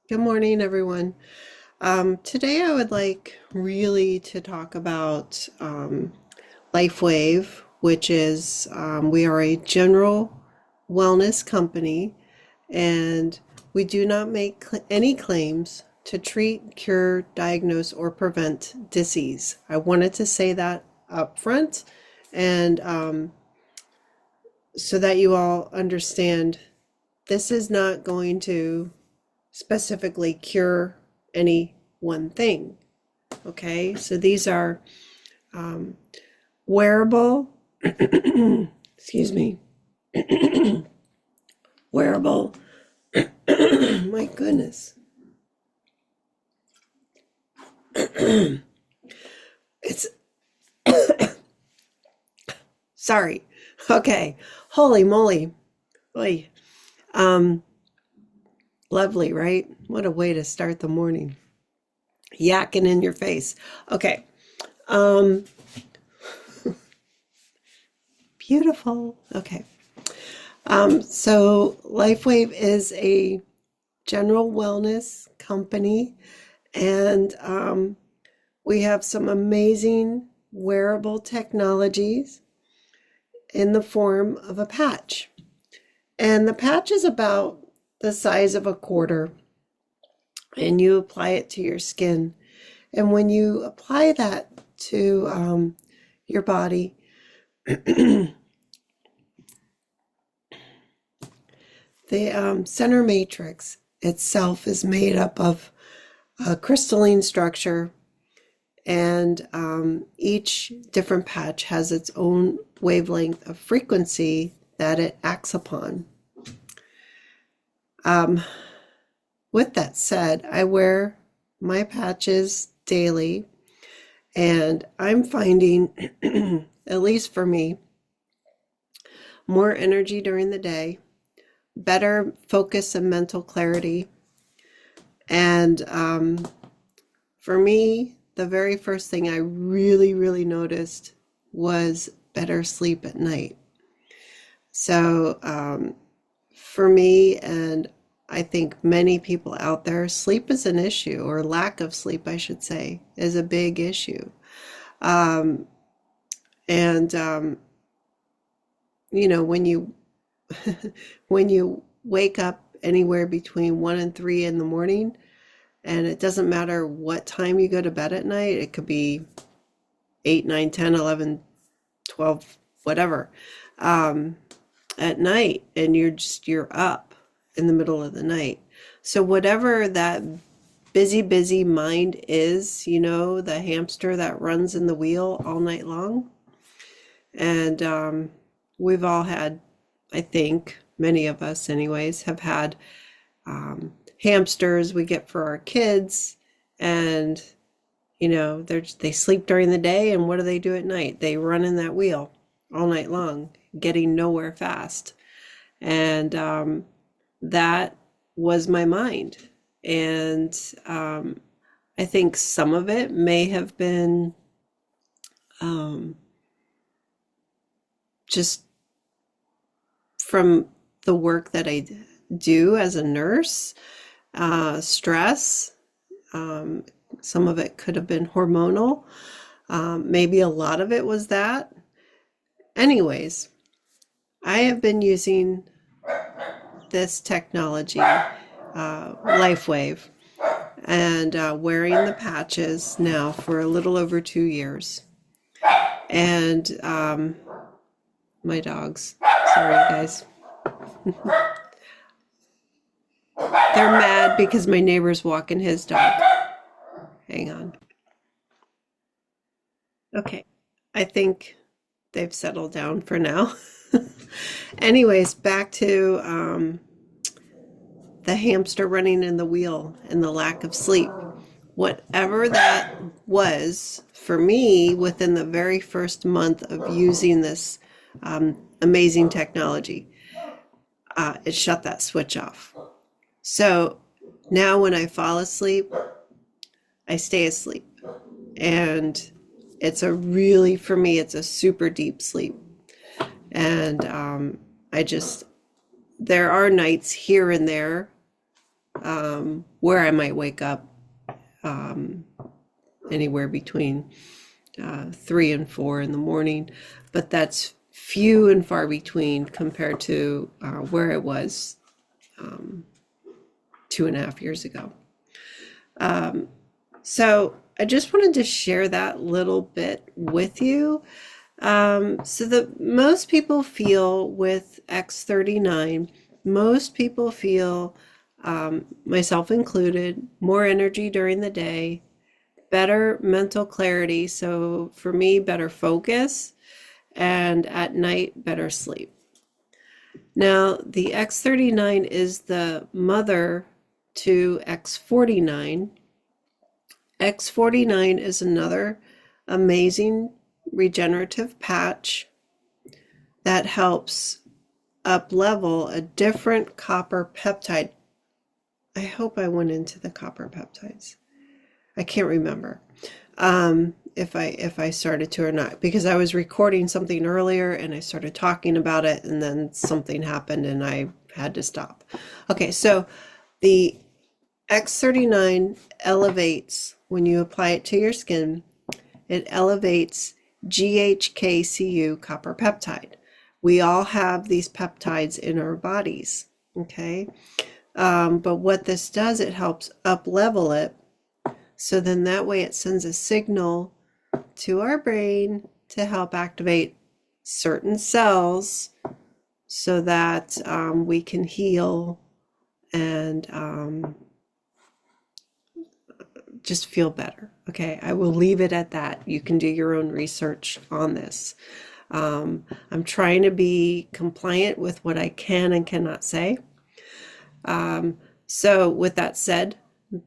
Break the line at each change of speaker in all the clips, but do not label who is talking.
Good morning, everyone. Today I would like really to talk about Lifewave, which is we are a general wellness company and we do not make any claims to treat, cure, diagnose, or prevent disease. I wanted to say that up front and so that you all understand this is not going to specifically cure any one thing. Okay, so these are um, wearable, excuse me, wearable, my goodness. It's, sorry. Okay, holy moly. Oy. Um, Lovely, right? What a way to start the morning. Yakking in your face. Okay. Um, Beautiful. Okay. So Lifewave is a general wellness company, and we have some amazing wearable technologies in the form of a patch. And the patch is about the size of a quarter, and you apply it to your skin. And when you apply that to your body, the center matrix itself is made up of a crystalline structure, and each different patch has its own wavelength of frequency that it acts upon. Um, with that said, I wear my patches daily, and I'm finding, at least for me, more energy during the day, better focus and mental clarity. And for me, the very first thing I really noticed was better sleep at night. So for me, and I think many people out there, sleep is an issue, or lack of sleep, I should say, is a big issue. Um, and when you when you wake up anywhere between 1 and 3 in the morning, and it doesn't matter what time you go to bed at night, it could be 8, 9, 10, 11, 12, whatever, um, at night, and you're up in the middle of the night. So whatever that busy mind is, the hamster that runs in the wheel all night long. And we've all had, I think, many of us anyways, have had hamsters we get for our kids. And, they sleep during the day, and what do they do at night? They run in that wheel all night long, getting nowhere fast. And that was my mind. And I think some of it may have been just from the work that I do as a nurse, stress. Some of it could have been hormonal. Maybe a lot of it was that. Anyways, I have been using this technology, Lifewave, and wearing the patches now for a little over 2 years. And my dogs, sorry guys, they're mad because my neighbor's walking his dog. Hang on. Okay, I think they've settled down for now. Anyways, back to the hamster running in the wheel and the lack of sleep. Whatever that was for me within the very first month of using this amazing technology, it shut that switch off. So now when I fall asleep, I stay asleep. And for me, it's a super deep sleep. And there are nights here and there where I might wake up anywhere between 3 and 4 in the morning, but that's few and far between compared to where it was 2.5 years ago. So I just wanted to share that little bit with you. So that most people feel with X39, most people feel, myself included, more energy during the day, better mental clarity. So for me, better focus, and at night, better sleep. Now, the X39 is the mother to X49. X49 is another amazing regenerative patch that helps up level a different copper peptide. I hope I went into the copper peptides. I can't remember if I started to or not, because I was recording something earlier and I started talking about it and then something happened and I had to stop. Okay, so the X39 elevates, when you apply it to your skin, it elevates GHKCU copper peptide. We all have these peptides in our bodies, okay? But what this does, it helps up level it. So then that way it sends a signal to our brain to help activate certain cells so that we can heal and just feel better. Okay, I will leave it at that. You can do your own research on this. I'm trying to be compliant with what I can and cannot say. So with that said,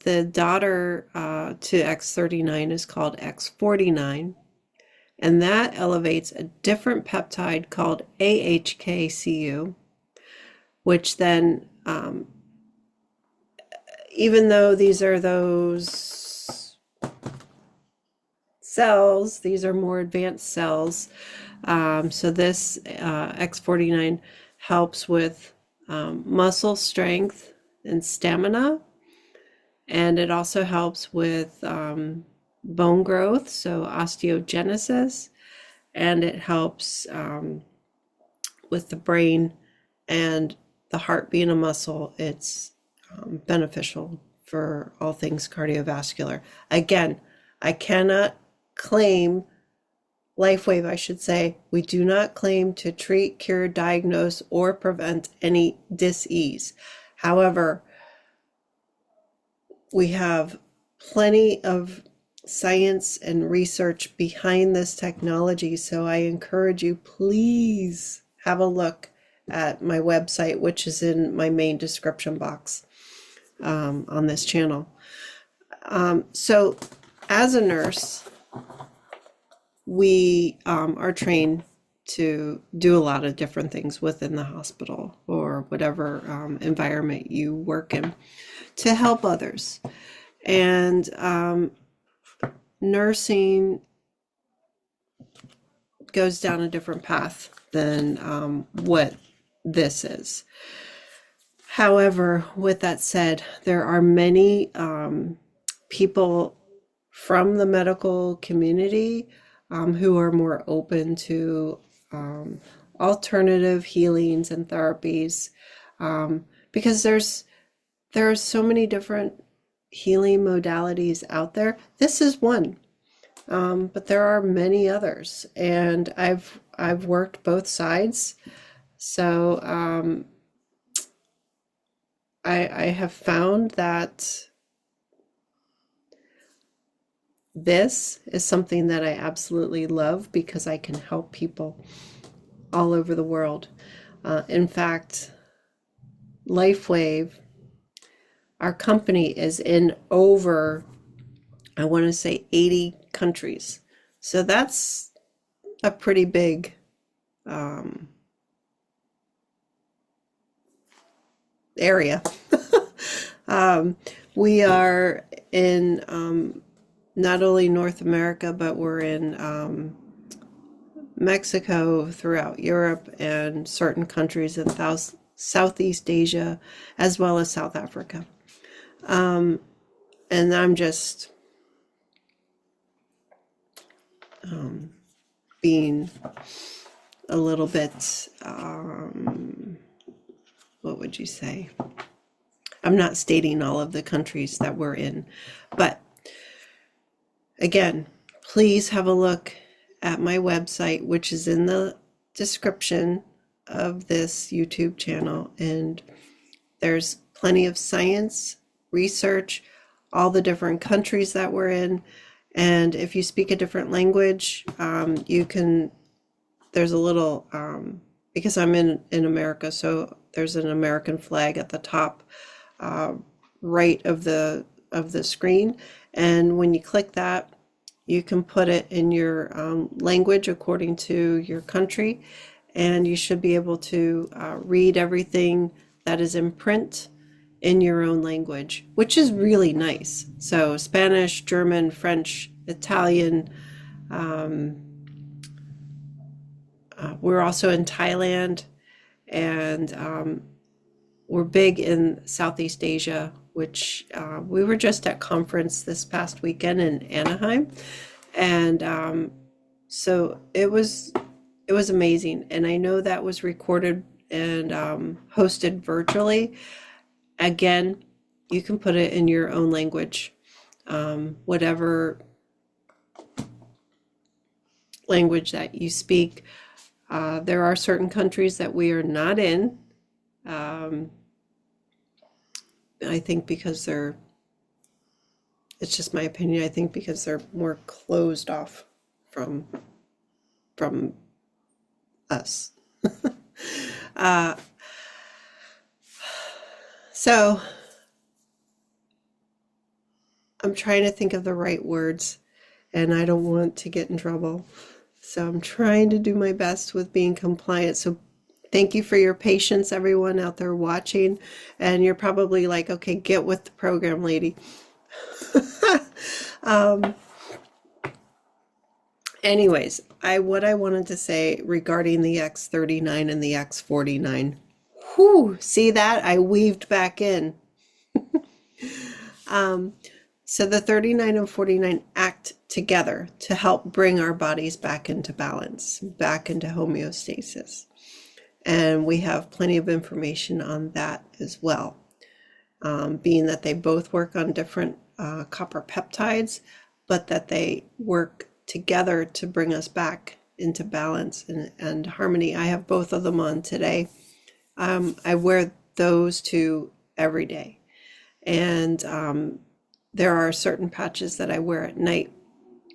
the daughter to X39 is called X49, and that elevates a different peptide called AHKCU, which then, even though these are those cells, these are more advanced cells. So this X49 helps with muscle strength and stamina. And it also helps with bone growth, so osteogenesis, and it helps with the brain and the heart being a muscle. It's beneficial for all things cardiovascular. Again, I cannot claim, Lifewave, I should say, we do not claim to treat, cure, diagnose, or prevent any dis-ease. However, we have plenty of science and research behind this technology, so I encourage you, please have a look at my website, which is in my main description box on this channel. So as a nurse, we are trained to do a lot of different things within the hospital or whatever environment you work in to help others. And nursing goes down a different path than what this is. However, with that said, there are many people from the medical community who are more open to alternative healings and therapies, because there are so many different healing modalities out there. This is one, but there are many others, and I've worked both sides. So I have found that this is something that I absolutely love because I can help people all over the world. In fact, Lifewave, our company, is in over, I want to say, 80 countries. So that's a pretty big area. We are in not only North America, but we're in Mexico, throughout Europe, and certain countries in Southeast Asia, as well as South Africa. And I'm just being a little bit, what would you say? I'm not stating all of the countries that we're in, but again, please have a look at my website, which is in the description of this YouTube channel. And there's plenty of science, research, all the different countries that we're in. And if you speak a different language, you can, there's a little, because I'm in America, so there's an American flag at the top right of the screen. And when you click that, you can put it in your language according to your country, and you should be able to read everything that is in print in your own language, which is really nice. So Spanish, German, French, Italian. We're also in Thailand, and we're big in Southeast Asia, which we were just at conference this past weekend in Anaheim, and so it was amazing. And I know that was recorded and hosted virtually. Again, you can put it in your own language, whatever language that you speak. There are certain countries that we are not in. I think because it's just my opinion, I think because they're more closed off from us. So I'm trying to think of the right words, and I don't want to get in trouble. So I'm trying to do my best with being compliant. So thank you for your patience, everyone out there watching. And you're probably like, okay, get with the program, lady. Anyways, what I wanted to say regarding the X39 and the X49. Whew, see that? I weaved back in. So the 39 and 49 act together to help bring our bodies back into balance, back into homeostasis. And we have plenty of information on that as well, being that they both work on different copper peptides, but that they work together to bring us back into balance and harmony. I have both of them on today. I wear those two every day. And there are certain patches that I wear at night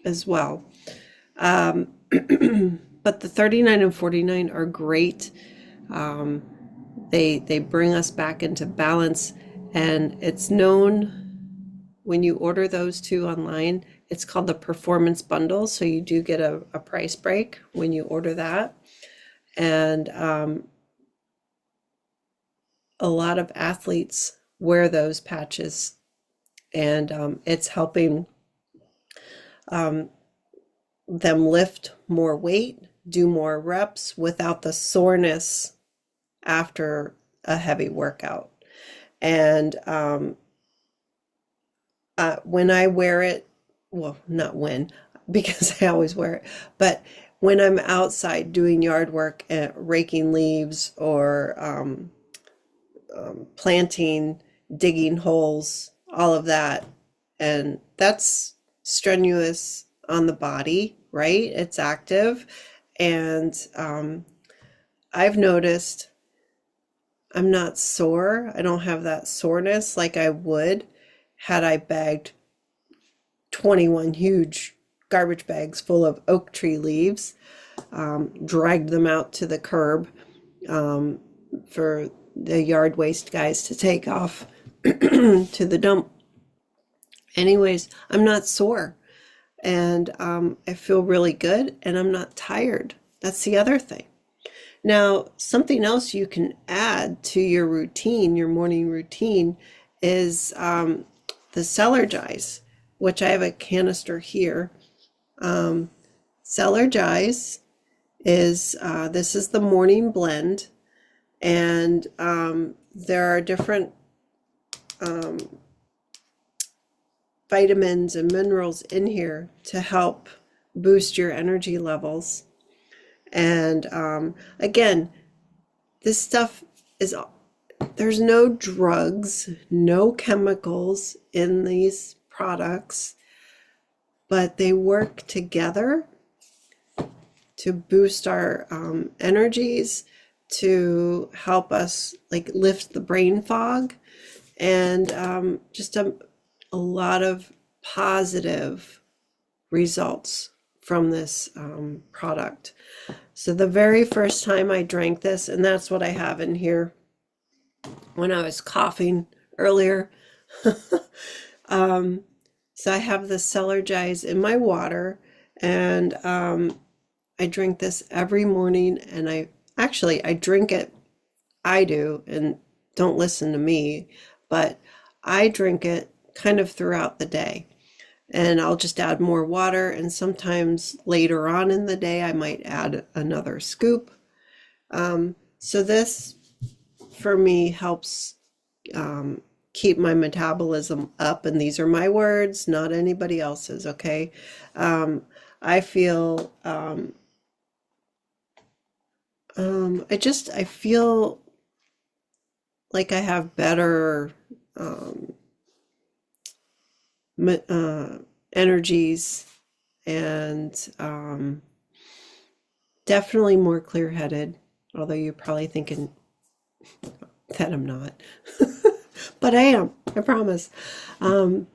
as well. But the 39 and 49 are great. They bring us back into balance, and it's known when you order those two online, it's called the performance bundle. So you do get a price break when you order that. And a lot of athletes wear those patches, and it's helping them lift more weight, do more reps without the soreness after a heavy workout. And when I wear it, well, not when, because I always wear it, but when I'm outside doing yard work and raking leaves or planting, digging holes, all of that, and that's strenuous on the body, right? It's active, and I've noticed I'm not sore. I don't have that soreness like I would had I bagged 21 huge garbage bags full of oak tree leaves, dragged them out to the curb for the yard waste guys to take off to the dump. Anyways, I'm not sore, and I feel really good, and I'm not tired. That's the other thing. Now, something else you can add to your routine, your morning routine, is the Celergize, which I have a canister here. Celergize is, this is the morning blend, and there are different vitamins and minerals in here to help boost your energy levels. And again, this stuff is, there's no drugs, no chemicals in these products, but they work together to boost our energies, to help us like lift the brain fog, and just a lot of positive results from this product. So the very first time I drank this, and that's what I have in here when I was coughing earlier. So I have the Celergize in my water, and I drink this every morning, and I drink it. I do, and don't listen to me, but I drink it kind of throughout the day. And I'll just add more water, and sometimes later on in the day I might add another scoop. So this for me helps keep my metabolism up, and these are my words, not anybody else's, okay? I feel I feel like I have better energies, and definitely more clear-headed, although you're probably thinking that I'm not. But I am, I promise. And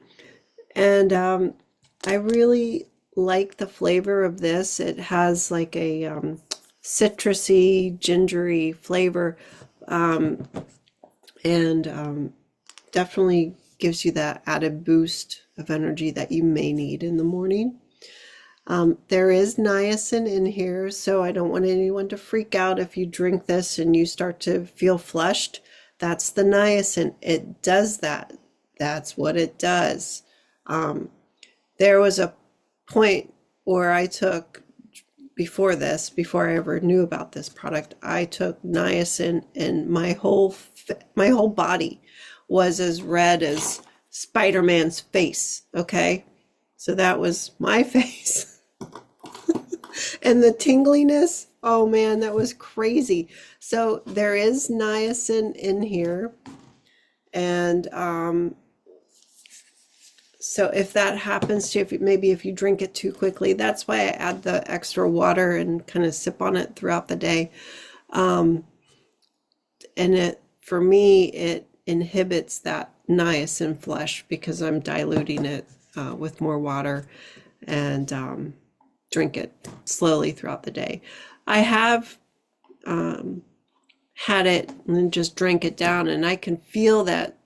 I really like the flavor of this. It has like a citrusy, gingery flavor, and definitely gives you that added boost of energy that you may need in the morning. There is niacin in here, so I don't want anyone to freak out if you drink this and you start to feel flushed. That's the niacin. It does that. That's what it does. There was a point where I took, before I ever knew about this product, I took niacin, and my whole body was as red as Spider-Man's face, okay? So that was my face. And the tingliness, oh man, that was crazy. So there is niacin in here. And so if that happens to you, maybe if you drink it too quickly, that's why I add the extra water and kind of sip on it throughout the day. And for me, it inhibits that niacin flush because I'm diluting it with more water, and drink it slowly throughout the day. I have had it and just drank it down, and I can feel that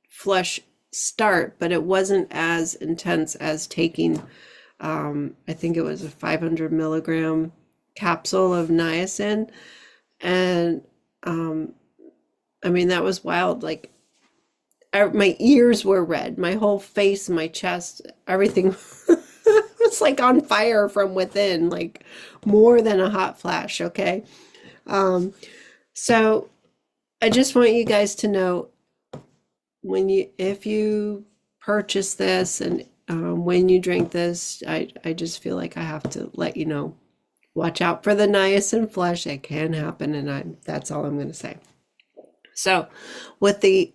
flush start, but it wasn't as intense as taking, I think it was a 500 milligram capsule of niacin. And I mean, that was wild. Like, my ears were red, my whole face, my chest, everything was like on fire from within, like more than a hot flash, okay? So I just want you guys to know, if you purchase this, and when you drink this, I just feel like I have to let you know, watch out for the niacin flush. It can happen, and that's all I'm going to say. So with the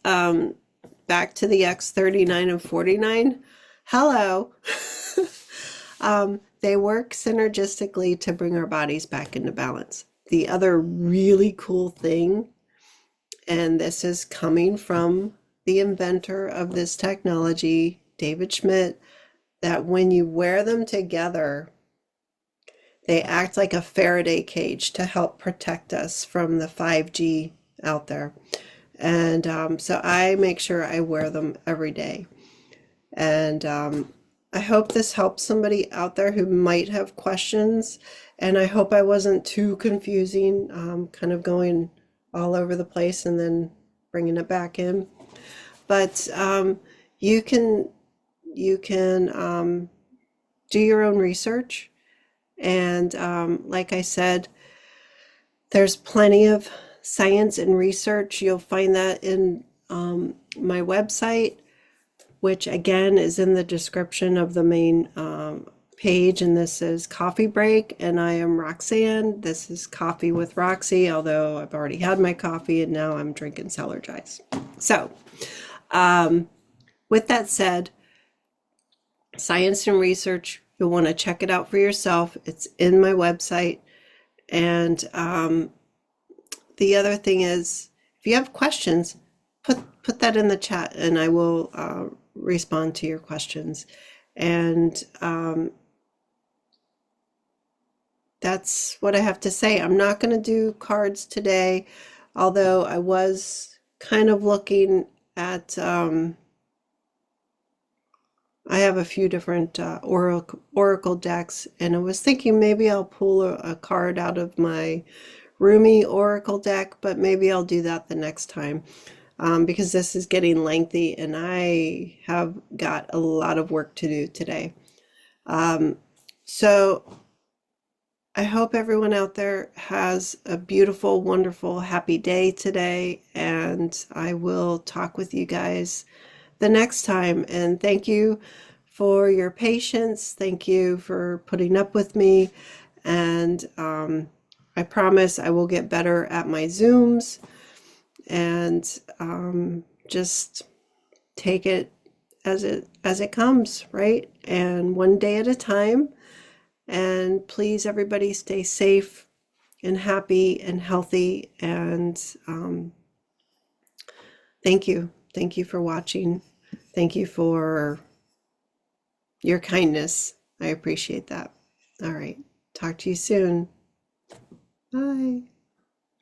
back to the X39 and 49, hello. They work synergistically to bring our bodies back into balance. The other really cool thing, and this is coming from the inventor of this technology, David Schmidt, that when you wear them together, they act like a Faraday cage to help protect us from the 5G out there. And so I make sure I wear them every day. And I hope this helps somebody out there who might have questions. And I hope I wasn't too confusing, kind of going all over the place and then bringing it back in. But you can do your own research. And like I said, there's plenty of science and research. You'll find that in my website, which again is in the description of the main page. And this is Coffee Break, and I am Roxanne. This is Coffee with Roxy, although I've already had my coffee and now I'm drinking Cellargize. So, with that said, science and research, you'll want to check it out for yourself. It's in my website. And the other thing is, if you have questions, put that in the chat and I will respond to your questions. And that's what I have to say. I'm not going to do cards today, although I was kind of looking at, I have a few different oracle decks, and I was thinking maybe I'll pull a card out of my Rumi oracle deck, but maybe I'll do that the next time. Because this is getting lengthy and I have got a lot of work to do today. So I hope everyone out there has a beautiful, wonderful, happy day today, and I will talk with you guys the next time. And thank you for your patience. Thank you for putting up with me. And I promise I will get better at my Zooms. And just take it as it comes, right? And one day at a time. And please, everybody, stay safe and happy and healthy. And thank you for watching. Thank you for your kindness. I appreciate that. All right, talk to you soon. Bye.